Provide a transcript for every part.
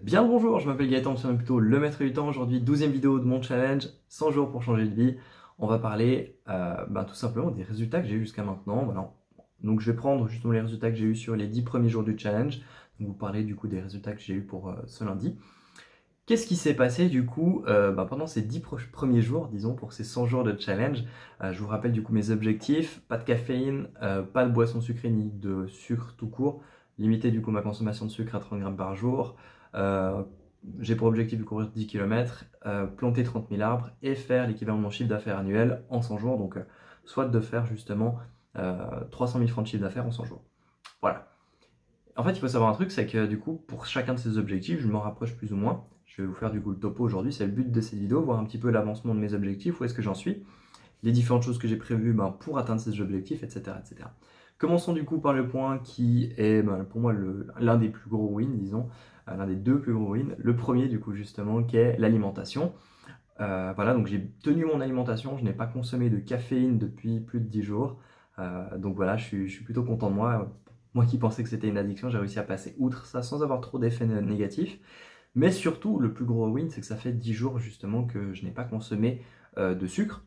Bien le bonjour, je m'appelle Gaëtan, je suis plutôt le maître du temps. Aujourd'hui, 12e vidéo de mon challenge, 100 jours pour changer de vie. On va parler tout simplement des résultats que j'ai eu jusqu'à maintenant. Voilà. Donc je vais prendre justement les résultats que j'ai eu sur les 10 premiers jours du challenge. Donc vous parlez du coup des résultats que j'ai eu pour ce lundi. Qu'est-ce qui s'est passé du coup pendant ces 10 premiers jours, disons, pour ces 100 jours de challenge. Je vous rappelle du coup mes objectifs, pas de caféine, pas de boisson sucrée ni de sucre tout court, limiter du coup ma consommation de sucre à 30 grammes par jour. Euh, j'ai pour objectif de courir 10 km, planter 30 000 arbres et faire l'équivalent de mon chiffre d'affaires annuel en 100 jours, donc soit de faire justement 300 000 francs de chiffre d'affaires en 100 jours. Voilà. En fait, il faut savoir un truc, c'est que du coup, pour chacun de ces objectifs, je m'en rapproche plus ou moins. Je vais vous faire du coup le topo aujourd'hui, c'est le but de cette vidéo, voir un petit peu l'avancement de mes objectifs, où est-ce que j'en suis, les différentes choses que j'ai prévues pour atteindre ces objectifs, etc., etc. Commençons du coup par le point qui est pour moi l'un des plus gros wins, disons, l'un des deux plus gros wins. Le premier du coup justement qui est l'alimentation. Voilà, donc j'ai tenu mon alimentation, je n'ai pas consommé de caféine depuis plus de 10 jours. Donc voilà, je suis plutôt content de moi. Moi qui pensais que c'était une addiction, j'ai réussi à passer outre ça sans avoir trop d'effets négatifs. Mais surtout, le plus gros win, c'est que ça fait 10 jours justement que je n'ai pas consommé de sucre,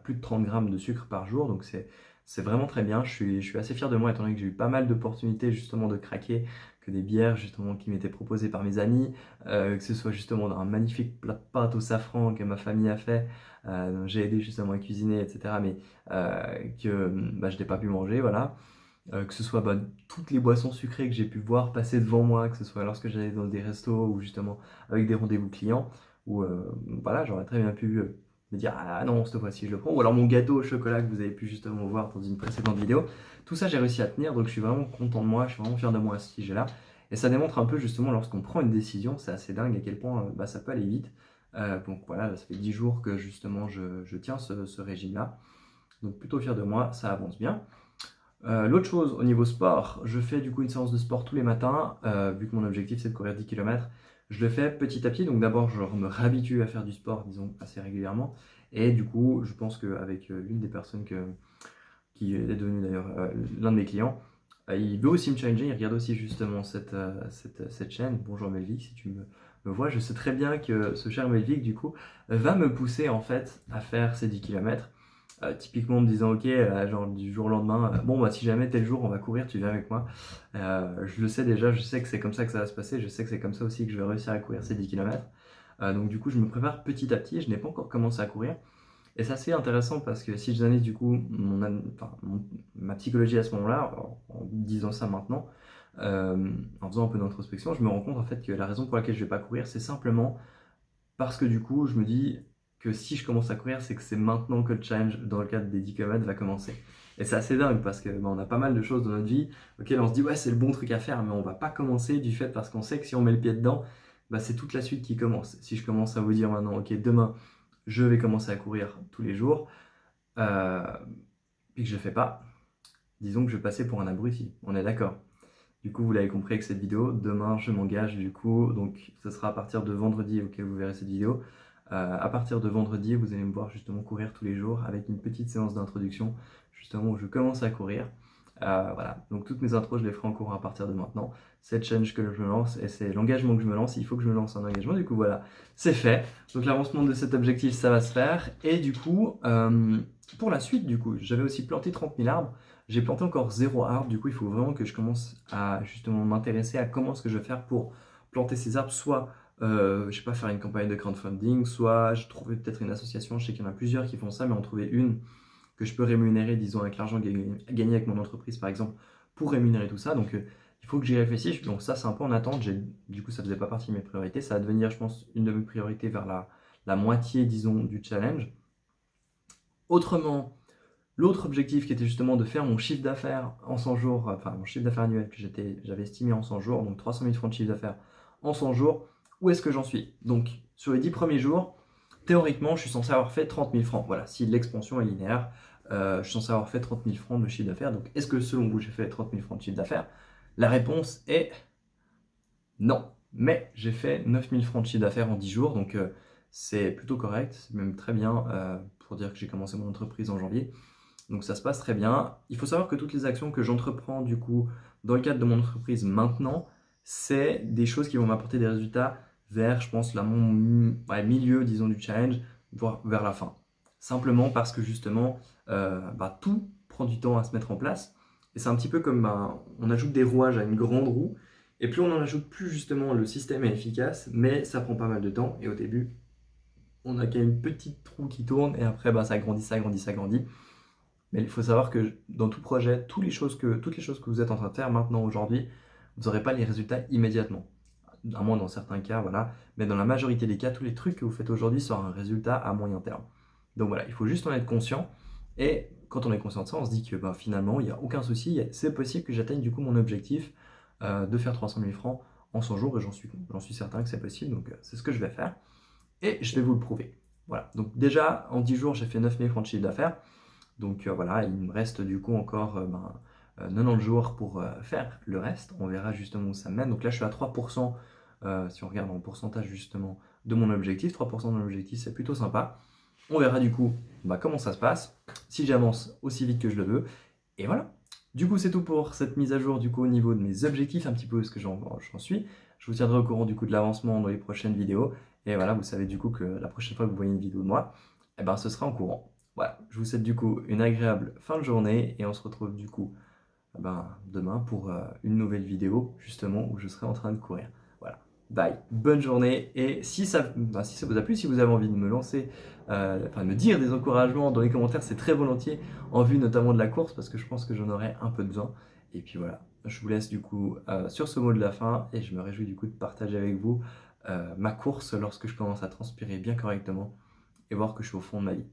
plus de 30 grammes de sucre par jour, donc c'est vraiment très bien. Je suis assez fier de moi étant donné que j'ai eu pas mal d'opportunités justement de craquer, que des bières justement qui m'étaient proposées par mes amis, que ce soit justement dans un magnifique plat de pâtes au safran que ma famille a fait, dont j'ai aidé justement à cuisiner, etc. Mais que je n'ai pas pu manger, voilà. Que ce soit toutes les boissons sucrées que j'ai pu voir passer devant moi, que ce soit lorsque j'allais dans des restos ou justement avec des rendez-vous clients, où voilà, j'aurais très bien pu me dire ah non, cette fois-ci je le prends, ou alors mon gâteau au chocolat que vous avez pu justement voir dans une précédente vidéo. Tout ça, j'ai réussi à tenir, donc je suis vraiment content de moi, je suis vraiment fier de moi à ce sujet-là. Et ça démontre un peu justement lorsqu'on prend une décision, c'est assez dingue à quel point ça peut aller vite. Donc voilà, ça fait 10 jours que justement je tiens ce régime-là. Donc plutôt fier de moi, ça avance bien. L'autre chose, au niveau sport, je fais du coup une séance de sport tous les matins, vu que mon objectif c'est de courir 10 km. Je le fais petit à petit, donc d'abord je me réhabitue à faire du sport, disons, assez régulièrement. Et du coup, je pense qu'avec l'une des personnes qui est devenue d'ailleurs l'un de mes clients, il veut aussi me challenger, il regarde aussi justement cette chaîne. Bonjour Melvic, si tu me vois, je sais très bien que ce cher Melvic, du coup, va me pousser en fait à faire ces 10 km. Typiquement en me disant ok, genre du jour au lendemain, bon bah si jamais tel jour on va courir, tu viens avec moi. Je le sais déjà, je sais que c'est comme ça que ça va se passer, je sais que c'est comme ça aussi que je vais réussir à courir ces 10 km. Donc du coup je me prépare petit à petit, je n'ai pas encore commencé à courir. Et c'est assez intéressant parce que si j'analyse du coup ma psychologie à ce moment-là, en disant ça maintenant, en faisant un peu d'introspection, je me rends compte en fait que la raison pour laquelle je ne vais pas courir, c'est simplement parce que du coup, je me dis que si je commence à courir, c'est que c'est maintenant que le challenge dans le cadre des 10 km va commencer. Et c'est assez dingue parce que on a pas mal de choses dans notre vie auxquelles on se dit ouais c'est le bon truc à faire, mais on va pas commencer du fait parce qu'on sait que si on met le pied dedans, c'est toute la suite qui commence. Si je commence à vous dire maintenant ok demain je vais commencer à courir tous les jours, euh, puis que je ne fais pas, disons que je vais passer pour un abruti. On est d'accord. Du coup, vous l'avez compris avec cette vidéo, demain je m'engage du coup, donc ce sera à partir de vendredi auquel vous verrez cette vidéo. À partir de vendredi, vous allez me voir justement courir tous les jours avec une petite séance d'introduction, justement où je commence à courir. Voilà, donc toutes mes intros, je les ferai en courant à partir de maintenant. C'est le challenge que je me lance et c'est l'engagement que je me lance. Il faut que je me lance un engagement. Du coup, voilà, c'est fait. Donc l'avancement de cet objectif, ça va se faire. Et du coup, pour la suite, du coup, j'avais aussi planté 30 000 arbres. J'ai planté encore 0 arbre. Du coup, il faut vraiment que je commence à justement m'intéresser à comment est-ce que je vais faire pour planter ces arbres. Soit, je sais pas, faire une campagne de crowdfunding, soit je trouvais peut-être une association. Je sais qu'il y en a plusieurs qui font ça, mais en trouver une que je peux rémunérer, disons, avec l'argent gagné avec mon entreprise, par exemple, pour rémunérer tout ça. Donc, il faut que j'y réfléchisse. Donc, ça, c'est un peu en attente. Du coup, ça faisait pas partie de mes priorités. Ça va devenir, je pense, une de mes priorités vers la moitié, disons, du challenge. Autrement, l'autre objectif qui était justement de faire mon chiffre d'affaires en 100 jours, enfin, mon chiffre d'affaires annuel que j'avais estimé en 100 jours, donc 300 000 francs de chiffre d'affaires en 100 jours, où est-ce que j'en suis? Donc, sur les 10 premiers jours, théoriquement, je suis censé avoir fait 30 000 francs. Voilà, si l'expansion est linéaire, je suis censé avoir fait 30 000 francs de chiffre d'affaires. Donc, est-ce que selon vous, j'ai fait 30 000 francs de chiffre d'affaires? La réponse est non. Mais j'ai fait 9 000 francs de chiffre d'affaires en 10 jours. Donc, c'est plutôt correct. C'est même très bien pour dire que j'ai commencé mon entreprise en janvier. Donc, ça se passe très bien. Il faut savoir que toutes les actions que j'entreprends, du coup, dans le cadre de mon entreprise maintenant, c'est des choses qui vont m'apporter des résultats vers, je pense, milieu, disons, du challenge, voire vers la fin. Simplement parce que justement, tout prend du temps à se mettre en place. Et c'est un petit peu comme on ajoute des rouages à une grande roue. Et plus on en ajoute, plus justement le système est efficace, mais ça prend pas mal de temps. Et au début, on a qu'à une petite roue qui tourne et après, ça grandit, ça grandit, ça grandit. Mais il faut savoir que dans tout projet, toutes les choses que vous êtes en train de faire maintenant, aujourd'hui, vous n'aurez pas les résultats immédiatement. À moins dans certains cas, voilà. Mais dans la majorité des cas, tous les trucs que vous faites aujourd'hui seront un résultat à moyen terme. Donc voilà, il faut juste en être conscient. Et quand on est conscient de ça, on se dit que finalement, il n'y a aucun souci. C'est possible que j'atteigne du coup mon objectif de faire 300 000 francs en 100 jours. Et j'en suis certain que c'est possible. Donc c'est ce que je vais faire. Et je vais vous le prouver. Voilà. Donc déjà, en 10 jours, j'ai fait 9 000 francs de chiffre d'affaires. Donc voilà, il me reste du coup encore 90 jours pour faire le reste. On verra justement où ça mène. Donc là, je suis à 3%, si on regarde en pourcentage justement de mon objectif. 3% de mon objectif, c'est plutôt sympa. On verra du coup comment ça se passe, si j'avance aussi vite que je le veux. Et voilà. Du coup, c'est tout pour cette mise à jour du coup au niveau de mes objectifs, un petit peu ce que j'en suis. Je vous tiendrai au courant du coup de l'avancement dans les prochaines vidéos. Et voilà, vous savez du coup que la prochaine fois que vous voyez une vidéo de moi, ce sera en courant. Voilà, je vous souhaite du coup une agréable fin de journée et on se retrouve du coup demain pour une nouvelle vidéo justement où je serai en train de courir. Voilà, bye, bonne journée et si ça vous a plu, si vous avez envie de me lancer, de me dire des encouragements dans les commentaires, c'est très volontiers en vue notamment de la course parce que je pense que j'en aurai un peu besoin. Et puis voilà, je vous laisse du coup sur ce mot de la fin et je me réjouis du coup de partager avec vous ma course lorsque je commence à transpirer bien correctement et voir que je suis au fond de ma vie.